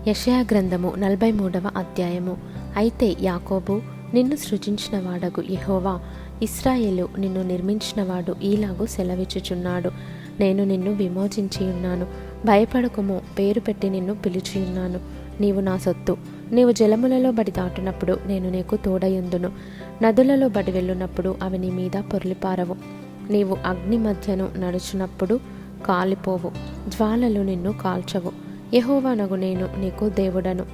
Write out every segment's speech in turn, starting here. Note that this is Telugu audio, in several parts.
యెషయా గ్రంథము 43వ అధ్యాయము. అయితే యాకోబు, నిన్ను సృజించిన వాడగు యెహోవా, ఇశ్రాయేలు, నిన్ను నిర్మించినవాడు ఈలాగు సెలవిచ్చుచున్నాడు. నేను నిన్ను విమోచించియున్నాను, భయపడకుము, పేరు పెట్టి నిన్ను పిలిచియున్నాను. నీవు నా సొత్తు. నీవు జలములలో బడి దాటునప్పుడు నేను నీకు తోడయుందును, నదులలో బడి వెళ్ళునప్పుడు అవి నీ మీద పొర్లిపారవు. నీవు అగ్ని మధ్యను నడుచునప్పుడు కాలిపోవు, జ్వాలలు నిన్ను కాల్చవు. యెహోవానగు నేను నీకు దేవుడను,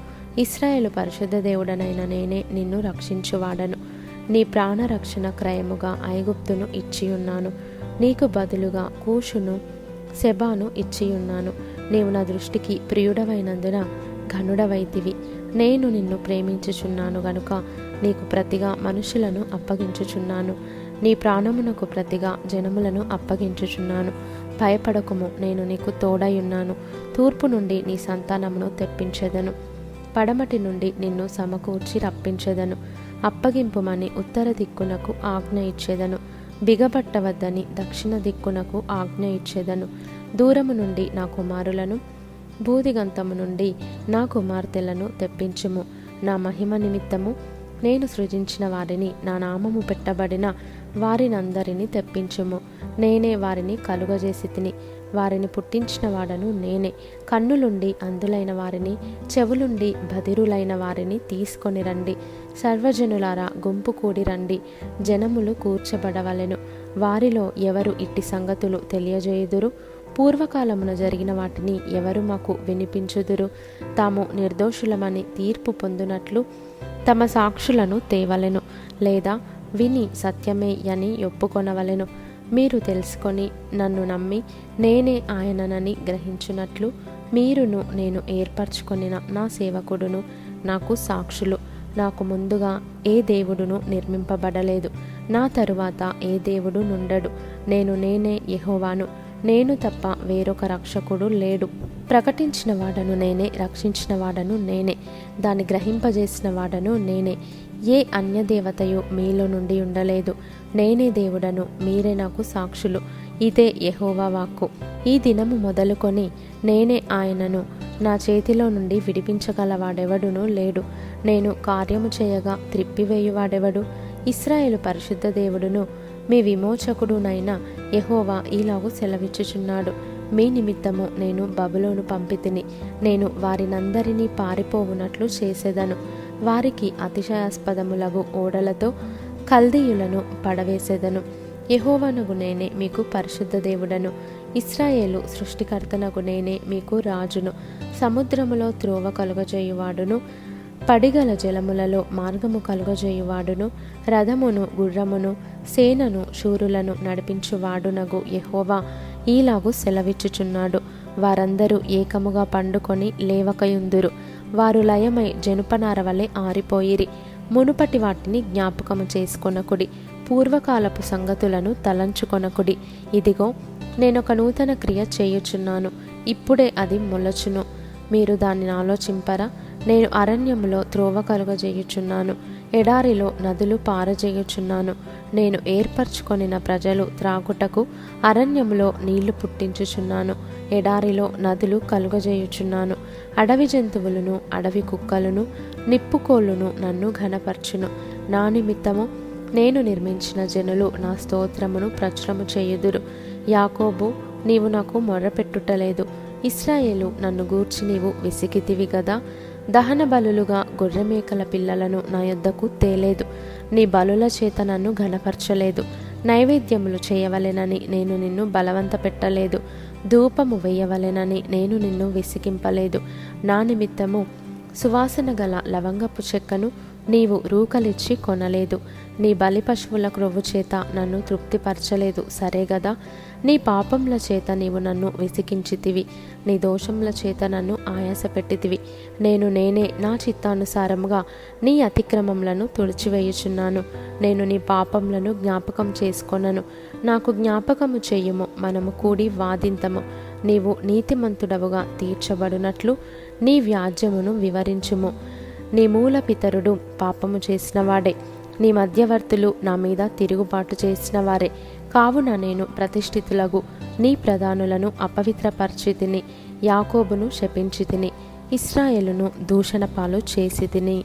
ఇశ్రాయేలు పరిశుద్ధ దేవుడనైన నేనే నిన్ను రక్షించువాడను. నీ ప్రాణరక్షణ క్రయముగా ఐగుప్తును ఇచ్చియున్నాను, నీకు బదులుగా కూషును సెబాను ఇచ్చియున్నాను. నీవు నా దృష్టికి ప్రియుడవైనందున ఘనుడవైతివి. నేను నిన్ను ప్రేమించుచున్నాను గనుక నీకు ప్రతిగా మనుషులను అప్పగించుచున్నాను, నీ ప్రాణమునకు ప్రతిగా జనములను అప్పగించుచున్నాను. భయపడకుము, నేను నీకు తోడయున్నాను. తూర్పు నుండి నీ సంతానమును తెప్పించెదను, పడమటి నుండి నిన్ను సమకూర్చి రప్పించెదను. అప్పగింపుమని ఉత్తర దిక్కునకు ఆజ్ఞ ఇచ్చెదను, బిగబట్టవద్దని దక్షిణ దిక్కునకు ఆజ్ఞ ఇచ్చెదను. దూరము నుండి నా కుమారులను, భూదిగంతము నుండి నా కుమార్తెలను తెప్పించుము. నా మహిమ నిమిత్తము నేను సృజించిన వారిని, నా నామము పెట్టబడిన వారినందరినీ తెప్పించుము. నేనే వారిని కలుగజేసి తిని, వారిని పుట్టించిన వాడను నేనే. కన్నులుండి అందులైన వారిని, చెవులుండి బధిరులైన వారిని తీసుకొని రండి. సర్వజనులారా, గుంపు కూడి రండి. జనములు కూర్చబడవలెను. వారిలో ఎవరు ఇట్టి సంగతులు తెలియజేయుదురు? పూర్వకాలమున జరిగిన వాటిని ఎవరు మాకు వినిపించుదురు? తాము నిర్దోషులమని తీర్పు పొందునట్లు తమ సాక్షులను తేవలెను, లేదా విని సత్యమే అని ఒప్పుకొనవలెను. మీరు తెలుసుకొని నన్ను నమ్మి నేనే ఆయననని గ్రహించున్నట్లు మీరును నేను ఏర్పరచుకొనిన నా సేవకుడును నాకు సాక్షులు. నాకు ముందుగా ఏ దేవుడును నిర్మింపబడలేదు, నా తరువాత ఏ దేవుడు నుండడు. నేనే యెహోవాను, నేను తప్ప వేరొక రక్షకుడు లేడు. ప్రకటించిన వాడను నేనే, రక్షించిన వాడను నేనే, దాన్ని గ్రహింపజేసిన వాడను నేనే. ఏ అన్యదేవతయు మీలో నుండి ఉండలేదు. నేనే దేవుడను, మీరే నాకు సాక్షులు. ఇదే యెహోవా వాక్కు. ఈ దినము మొదలుకొని నేనే ఆయనను, నా చేతిలో నుండి విడిపించగలవాడెవడునూ లేడు. నేను కార్యము చేయగా త్రిప్పివేయువాడెవడు? ఇశ్రాయేలు పరిశుద్ధ దేవుడును మీ విమోచకుడునైన యెహోవా ఈలాగు సెలవిచ్చుచున్నాడు. మీ నిమిత్తము నేను బబులోను పంపితిని. నేను వారినందరినీ పారిపోవునట్లు చేసేదను. వారికి అతిశయాస్పదములగు ఓడలతో కల్దీయులను పడవేసేదను. యెహోవానగు నేనే మీకు పరిశుద్ధ దేవుడను, ఇశ్రాయేలు సృష్టికర్తనగు నేనే మీకు రాజును. సముద్రములో త్రోవ కలుగజేయువాడును, పడిగల జలములలో మార్గము కలుగజేయువాడును, రథమును గుర్రమును సేనను శూరులను నడిపించువాడునగు యెహోవా ఈలాగు సెలవిచ్చుచున్నాడు. వారందరూ ఏకముగా పండుకొని లేవకయుందురు. వారు లయమై జనుపనార వలె ఆరిపోయిరి. మునుపటి వాటిని జ్ఞాపకము చేసుకొనకుడి, పూర్వకాలపు సంగతులను తలంచుకొనకుడి. ఇదిగో, నేనొక నూతన క్రియ చేయుచున్నాను, ఇప్పుడే అది మొలచును. మీరు దానిని ఆలోచింపరా? నేను అరణ్యములో త్రోవ కలుగజేయుచున్నాను, ఎడారిలో నదులు పారజేయుచున్నాను. నేను ఏర్పరచుకొనిన ప్రజలు త్రాగుటకు అరణ్యములో నీళ్లు పుట్టించుచున్నాను, ఎడారిలో నదులు కలుగజేయుచున్నాను. అడవి జంతువులను, అడవి కుక్కలను, నిప్పుకోళ్ళును నన్ను ఘనపరచును. నా నిమిత్తము నేను నిర్మించిన జనులు నా స్తోత్రమును ప్రచురము చేయుదురు. యాకోబు, నీవు నాకు మొర్రపెట్టుటలేదు. ఇశ్రాయేలు, నన్ను గూర్చి నీవు విసిగితివి గదా. దహన బలులుగా గొర్రెమేకల పిల్లలను నా యొద్దకు తేలేదు. నీ బలుల చేత నన్ను ఘనపరచలేదు. నైవేద్యములు చేయవలెనని నేను నిన్ను బలవంత పెట్టలేదు. ధూపము వేయవలెనని నేను నిన్ను విసిగింపలేదు. నా నిమిత్తము సువాసన గల లవంగపు చెక్కను నీవు రూకలిచ్చి కొనలేదు. నీ బలి పశువుల క్రొవ్వు చేత నన్ను తృప్తిపరచలేదు, సరే గదా. నీ పాపముల చేత నీవు నన్ను విసిగించితివి, నీ దోషముల చేత నన్ను ఆయాసపెట్టితివి. నేనే నా చిత్తానుసారముగా నీ అతిక్రమములను తుడిచివేయుచున్నాను. నేను నీ పాపములను జ్ఞాపకం చేసుకొనను. నాకు జ్ఞాపకము చెయ్యుము, మనము కూడి వాదింతము. నీవు నీతిమంతుడవుగా తీర్చబడినట్లు నీ వ్యాజ్యమును వివరించుము. నీ మూల పితరుడు పాపము చేసిన వాడే, నీ మధ్యవర్తులు నా మీద తిరుగుబాటు చేసిన వారే. కావున నేను ప్రతిష్ఠితులగు నీ ప్రధానులను అపవిత్రపరిచితిని, యాకోబును శపించితిని. ఇశ్రాయేలును దూషణ పాలు చేసి తిని.